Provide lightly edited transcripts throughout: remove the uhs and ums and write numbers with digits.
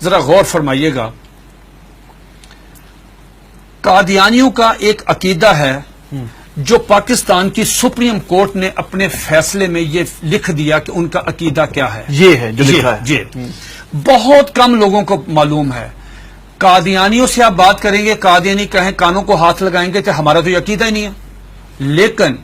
ذرا غور فرمائیے گا. قادیانیوں کا ایک عقیدہ ہے جو پاکستان کی سپریم کورٹ نے اپنے فیصلے میں یہ لکھ دیا کہ ان کا عقیدہ کیا ہے. یہ ہے جو لکھا ہے. جی بہت کم لوگوں کو معلوم ہے. قادیانیوں سے آپ بات کریں گے، قادیانی کہیں کانوں کو ہاتھ لگائیں گے کہ ہمارا تو یہ عقیدہ ہی نہیں ہے. لیکن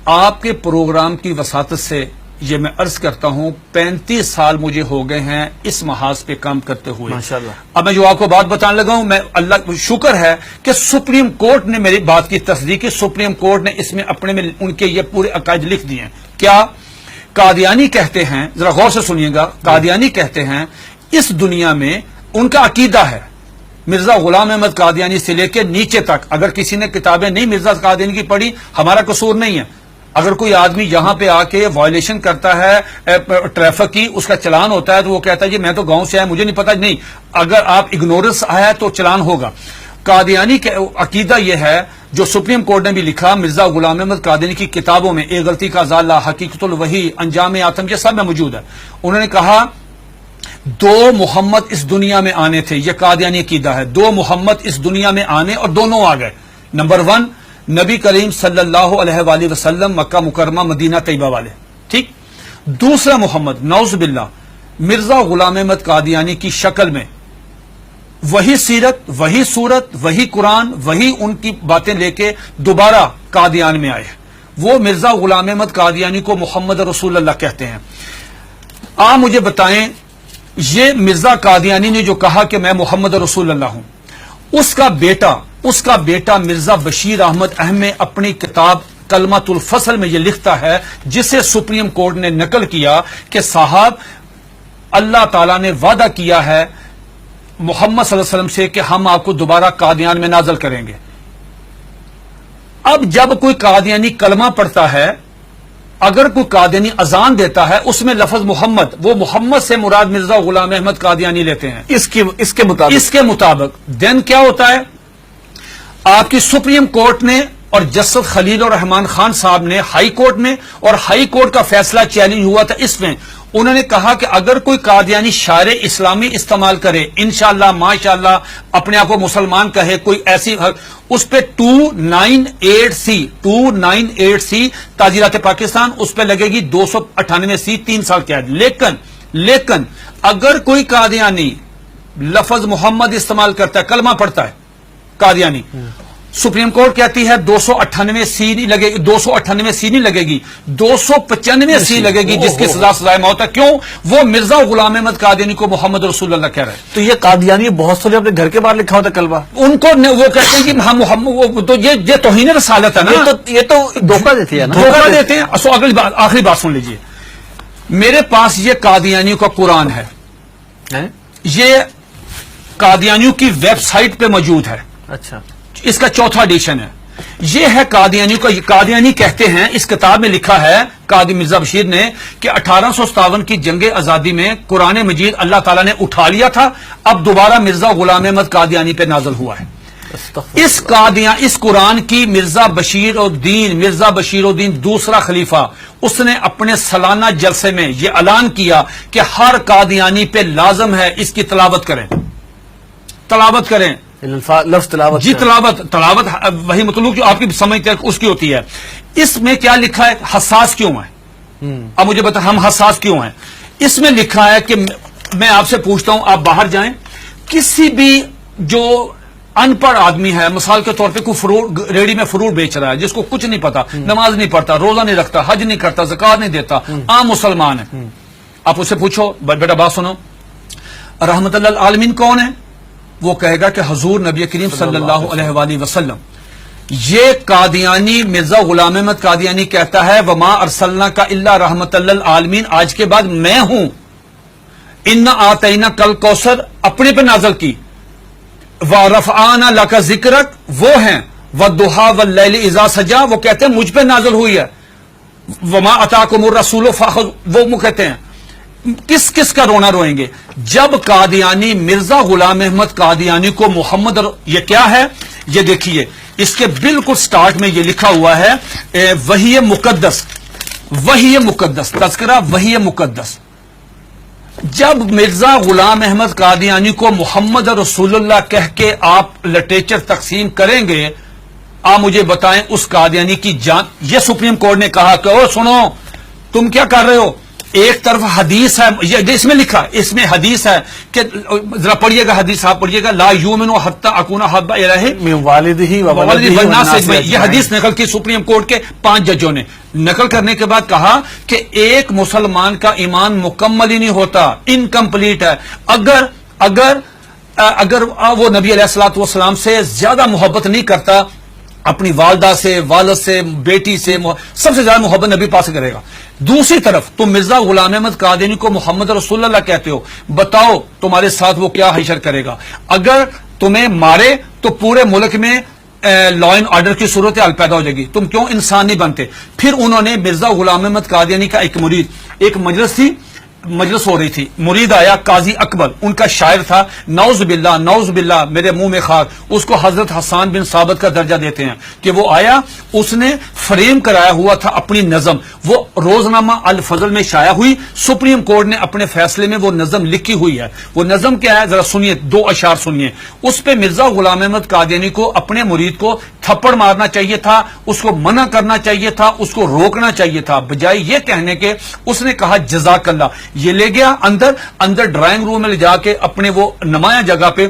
آپ کے پروگرام کی وساطت سے یہ میں عرض کرتا ہوں 35 سال مجھے ہو گئے ہیں اس محاذ پہ کام کرتے ہوئے. ماشاءاللہ. اب میں جو آپ کو بات بتانے لگا ہوں، میں اللہ شکر ہے کہ سپریم کورٹ نے میری بات کی تصدیق کی. سپریم کورٹ نے اس میں اپنے میں ان کے یہ پورے عقائد لکھ دیے ہیں. کیا قادیانی کہتے ہیں، ذرا غور سے سنیے گا، قادیانی کہتے ہیں اس دنیا میں ان کا عقیدہ ہے مرزا غلام احمد قادیانی سے لے کے نیچے تک. اگر کسی نے کتابیں نہیں مرزا قادیانی کی پڑھی، ہمارا قصور نہیں ہے. اگر کوئی آدمی یہاں پہ آ کے وائلیشن کرتا ہے ٹریفک کی، اس کا چلان ہوتا ہے تو وہ کہتا ہے جی میں تو گاؤں سے آیا، مجھے نہیں پتا. نہیں، اگر آپ اگنورنس آیا تو چلان ہوگا. قادیانی کا عقیدہ یہ ہے جو سپریم کورٹ نے بھی لکھا مرزا غلام احمد قادیانی کی کتابوں میں، ایک غلطی کا ازالہ، حقیقت الوحی، انجام آتم، یہ سب میں موجود ہے. انہوں نے کہا 2 محمد اس دنیا میں آنے تھے. یہ قادیانی عقیدہ ہے. 2 محمد اس دنیا میں آنے اور دونوں آ گئے. نمبر 1 نبی کریم صلی اللہ علیہ وآلہ وسلم، مکہ مکرمہ مدینہ طیبہ والے، ٹھیک. دوسرا محمد نعوذ باللہ مرزا غلام احمد قادیانی کی شکل میں، وہی سیرت، وہی صورت، وہی قرآن، وہی ان کی باتیں لے کے دوبارہ قادیان میں آئے. وہ مرزا غلام احمد قادیانی کو محمد رسول اللہ کہتے ہیں. آپ مجھے بتائیں یہ مرزا قادیانی نے جو کہا کہ میں محمد رسول اللہ ہوں، اس کا بیٹا مرزا بشیر احمد احمد اپنی کتاب کلمۃ الفصل میں یہ لکھتا ہے، جسے سپریم کورٹ نے نقل کیا کہ صاحب اللہ تعالیٰ نے وعدہ کیا ہے محمد صلی اللہ علیہ وسلم سے کہ ہم آپ کو دوبارہ قادیان میں نازل کریں گے. اب جب کوئی قادیانی کلمہ پڑھتا ہے، اگر کوئی قادیانی اذان دیتا ہے، اس میں لفظ محمد، وہ محمد سے مراد مرزا غلام احمد قادیانی لیتے ہیں اس کے مطابق دین کیا ہوتا ہے؟ آپ کی سپریم کورٹ نے اور جسٹس خلیل الرحمان خان صاحب نے ہائی کورٹ میں، اور ہائی کورٹ کا فیصلہ چیلنج ہوا تھا اس میں، انہوں نے کہا کہ اگر کوئی قادیانی شعر اسلامی استعمال کرے، انشاءاللہ ماشاءاللہ اپنے آپ کو مسلمان کہے، کوئی ایسی، اس پہ 298C تعزیرات پاکستان، اس پہ لگے گی 298C 3 سال قید. لیکن اگر کوئی قادیانی لفظ محمد استعمال کرتا ہے، کلمہ پڑھتا ہے قادیانی، سپریم کورٹ کہتی ہے 298C نہیں لگے گی، 298C نہیں لگے گی، 295C لگے گی، جس کی سزائے موت ہے. کیوں؟ وہ مرزا غلام احمد قادیانی کو محمد رسول اللہ کہہ رہے ہیں. تو یہ قادیانی بہت سارے اپنے گھر کے باہر لکھا ہوتا کلمہ، ان کو وہ کہتے ہیں کہ ہم محمد، تو یہ توہین رسالت ہے نا. یہ تو دھوکہ دیتے ہیں نا، دھوکہ دیتے ہیں. آخری بات سن لیجئے، میرے پاس یہ قادیانیوں کا قرآن ہے، یہ قادیانیوں کی ویب سائٹ پہ موجود ہے. اچھا، اس کا 4تھا ایڈیشن ہے. یہ ہے قادیانیوں کا. قادیانی کہتے ہیں، اس کتاب میں لکھا ہے قاضی مرزا بشیر نے کہ 1857 کی جنگ آزادی میں قرآن مجید اللہ تعالیٰ نے اٹھا لیا تھا، اب دوبارہ مرزا غلام احمد قادیانی پہ نازل ہوا ہے. اس قرآن کی مرزا بشیر الدین دوسرا خلیفہ، اس نے اپنے سالانہ جلسے میں یہ اعلان کیا کہ ہر قادیانی پہ لازم ہے اس کی تلاوت کریں. لفظ تلاوت، جی تلاوت وہی مطلوب جو آپ کی سمجھ اس کی ہوتی ہے. اس میں کیا لکھا ہے؟ حساس کیوں ہے؟ اب مجھے بتا ہم حساس کیوں ہیں؟ اس میں لکھا ہے کہ میں آپ سے پوچھتا ہوں، آپ باہر جائیں، کسی بھی جو ان پڑھ آدمی ہے، مثال کے طور پہ کوئی ریڑی میں فروٹ بیچ رہا ہے، جس کو کچھ نہیں پتا، نماز نہیں پڑھتا، روزہ نہیں رکھتا، حج نہیں کرتا، زکات نہیں دیتا، عام مسلمان ہے، آپ اسے پوچھو بیٹا بات سنو، رحمت اللہ العالمین کون ہے؟ وہ کہے گا کہ حضور نبی کریم صلی اللہ علیہ وآلہ وسلم. یہ قادیانی مرزا غلام احمد قادیانی کہتا ہے وما ارسلناک الا رحمت للعالمین، آج کے بعد میں ہوں. انا آتینا کل کوثر اپنے پہ نازل کی، ورفعنا لک ذکرک وہ ہیں، والضحی واللیل اذا سجا وہ کہتے ہیں مجھ پہ نازل ہوئی ہے، وما اتاکم الرسول فخذ وہ کہتے ہیں. کس کا رونا روئیں گے جب قادیانی مرزا غلام احمد قادیانی کو محمد یہ کیا ہے؟ یہ دیکھیے اس کے بالکل سٹارٹ میں یہ لکھا ہوا ہے وحی مقدس تذکرہ وحی مقدس. جب مرزا غلام احمد قادیانی کو محمد رسول اللہ کہہ کے آپ لٹریچر تقسیم کریں گے، آپ مجھے بتائیں اس قادیانی کی جان. یہ سپریم کورٹ نے کہا کہ او سنو تم کیا کر رہے ہو، ایک طرف حدیث ہے، یہ اس میں لکھا، اس میں حدیث ہے کہ ذرا پڑھیے گا حدیث، آپ پڑھیے گا، لا یؤمن حتی اکون احب الیہ من والدہ و ولدہ والناس والناس اجمعین. یہ حدیث نقل کی سپریم کورٹ کے 5 ججوں نے. نقل کرنے کے بعد کہا کہ ایک مسلمان کا ایمان مکمل ہی نہیں ہوتا، انکمپلیٹ ہے اگر وہ نبی علیہ الصلوۃ والسلام سے زیادہ محبت نہیں کرتا، اپنی والدہ سے، والد سے، بیٹی سے، سب سے زیادہ محبت نبی پاس کرے گا. دوسری طرف تم مرزا غلام احمد قادیانی کو محمد رسول اللہ کہتے ہو، بتاؤ تمہارے ساتھ وہ کیا حشر کرے گا. اگر تمہیں مارے تو پورے ملک میں لا اینڈ آرڈر کی صورتحال پیدا ہو جائے گی، تم کیوں انسان نہیں بنتے. پھر انہوں نے مرزا غلام احمد قادیانی کا ایک مرید، ایک مجلس ہو رہی تھی، مرید آیا قاضی اکبر، ان کا شاعر تھا، نعوذ باللہ میرے منہ میں خاک، اس کو حضرت حسان بن ثابت کا درجہ دیتے ہیں کہ وہ آیا، اس نے فریم کرایا ہوا تھا اپنی نظم، وہ روزنامہ الفضل میں شائع ہوئی. سپریم کورٹ نے اپنے فیصلے میں وہ نظم لکھی ہوئی ہے. وہ نظم کیا ہے ذرا سنیے، 2 اشعار سنیے. اس پہ مرزا غلام احمد قادیانی کو اپنے مرید کو تھپڑ مارنا چاہیے تھا، اس کو منع کرنا چاہیے تھا، اس کو روکنا چاہیے تھا، بجائے یہ کہنے کے اس نے کہا جزاک اللہ. یہ لے گیا اندر ڈرائنگ روم میں لے جا کے اپنے وہ نمایاں جگہ پہ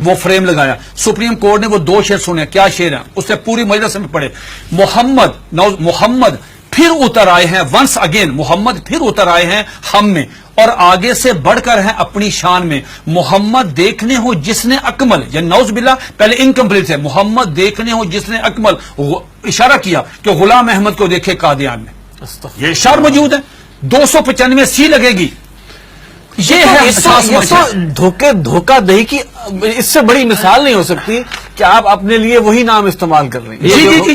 وہ فریم لگایا. سپریم کورٹ نے وہ 2 شعر سنے. کیا شعر ہیں اس سے پوری مجلس میں پڑھے. محمد پھر اتر آئے ہیں، ونس اگین محمد پھر اتر آئے ہیں ہم میں، اور آگے سے بڑھ کر ہیں اپنی شان میں. محمد دیکھنے ہو جس نے اکمل، یا نعوذ باللہ پہلے انکمپلیٹ ہے، محمد دیکھنے ہو جس نے اکمل، اشارہ کیا کہ غلام احمد کو دیکھے قادیان میں. یہ اشعار موجود ہے، 295 سی لگے گی. یہ ہے دھوکہ دہی کی اس سے بڑی مثال نہیں ہو سکتی کہ آپ اپنے لیے وہی نام استعمال کر رہے ہیں.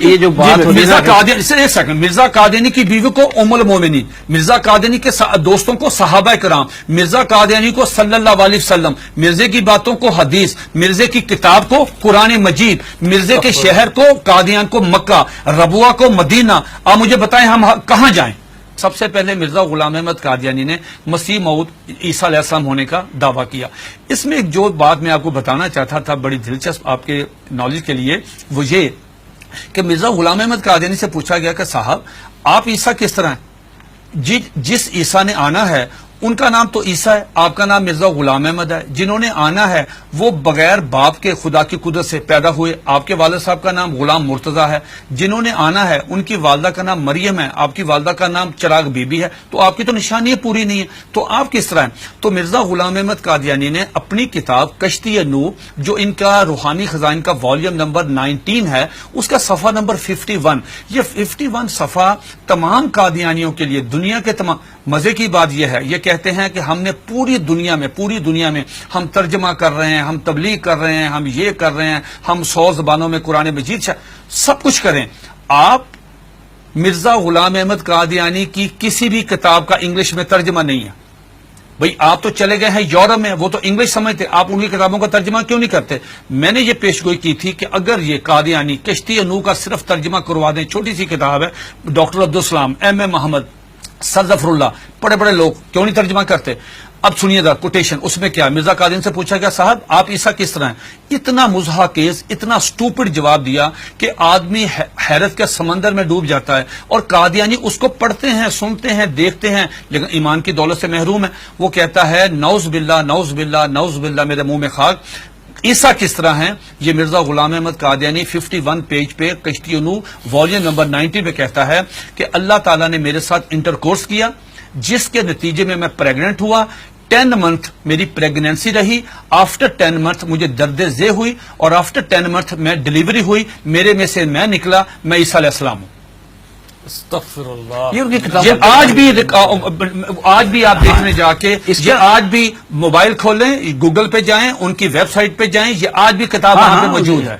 یہ جو بات مرزا قادیانی، ایک سیکنڈ، مرزا قادیانی کی بیوی کو ام المومنین، مرزا قادیانی کے دوستوں کو صحابہ کرام، مرزا قادیانی کو صلی اللہ علیہ وسلم، مرزے کی باتوں کو حدیث، مرزے کی کتاب کو قرآن مجید، مرزے کے شہر کو قادیان کو مکہ، ربوہ کو مدینہ. آپ مجھے بتائیں ہم کہاں جائیں؟ سب سے پہلے مرزا غلام احمد قادیانی نے مسیح موعود عیسیٰ علیہ السلام ہونے کا دعویٰ کیا. اس میں جو بات میں آپ کو بتانا چاہتا تھا بڑی دلچسپ آپ کے نالج کے لیے، وہ یہ کہ مرزا غلام احمد قادیانی سے پوچھا گیا کہ صاحب آپ عیسیٰ کس طرح ہیں؟ جس عیسیٰ نے آنا ہے ان کا نام تو عیسیٰ ہے، آپ کا نام مرزا غلام احمد ہے. جنہوں نے آنا ہے وہ بغیر باپ کے خدا کی قدرت سے پیدا ہوئے، آپ کے والد صاحب کا نام غلام مرتضیٰ ہے. جنہوں نے آنا ہے ان کی والدہ کا نام مریم ہے، آپ کی والدہ کا نام چراغ بی بی ہے. تو آپ کی تو نشانی پوری نہیں ہے، تو آپ کس طرح ہیں؟ تو مرزا غلام احمد قادیانی نے اپنی کتاب کشتی نوح، جو ان کا روحانی خزائن کا والیوم نمبر 19 ہے، اس کا صفحہ نمبر 51، یہ 51 صفحہ تمام قادیانیوں کے لیے، دنیا کے تمام. مزے کی بات یہ ہے، یہ کہتے ہیں کہ ہم نے پوری دنیا میں ہم ترجمہ کر رہے ہیں، ہم تبلیغ کر رہے ہیں، ہم یہ کر رہے ہیں، ہم 100 زبانوں میں قرآن مجید سب کچھ کریں. آپ مرزا غلام احمد قادیانی کی کسی بھی کتاب کا انگلش میں ترجمہ نہیں ہے. بھئی آپ تو چلے گئے ہیں یورپ میں، وہ تو انگلش سمجھتے، آپ ان کی کتابوں کا ترجمہ کیوں نہیں کرتے؟ میں نے یہ پیشگوئی کی تھی کہ اگر یہ قادیانی کشتی نوح کا صرف ترجمہ کروا دیں، چھوٹی سی کتاب ہے، ڈاکٹر عبدالسلام، ایم محمد، سر ظفر اللہ، بڑے لوگ کیوں نہیں ترجمہ کرتے؟ اب سنیے گا کوٹیشن، اس میں کیا مرزا قادیانی سے پوچھا گیا صاحب آپ عیسیٰ کس طرح ہیں؟ اتنا مضحکیز، اتنا سٹوپڈ جواب دیا کہ آدمی حیرت کے سمندر میں ڈوب جاتا ہے. اور قادیانی اس کو پڑھتے ہیں، سنتے ہیں، دیکھتے ہیں، لیکن ایمان کی دولت سے محروم ہے. وہ کہتا ہے نعوذ باللہ میرے منہ میں خاک، عیسیٰ کس طرح ہیں؟ یہ مرزا غلام احمد قادیانی 51 پیج پہ کشتی نوح والیوم نمبر 19 پہ کہتا ہے کہ اللہ تعالیٰ نے میرے ساتھ انٹرکورس کیا، جس کے نتیجے میں پریگننٹ ہوا. 10 منتھ میری پریگنینسی رہی، آفٹر 10 منتھ مجھے درد ذیل ہوئی، اور آفٹر 10 منتھ میں ڈیلیوری ہوئی، میرے میں سے میں نکلا، میں عیسیٰ علیہ السلام ہوں. استغفر اللہ. یہ آج بھی آپ دیکھنے جا کے، یہ آج بھی موبائل کھولیں، گوگل پہ جائیں، ان کی ویب سائٹ پہ جائیں، یہ آج بھی کتاب وہاں پہ موجود ہے.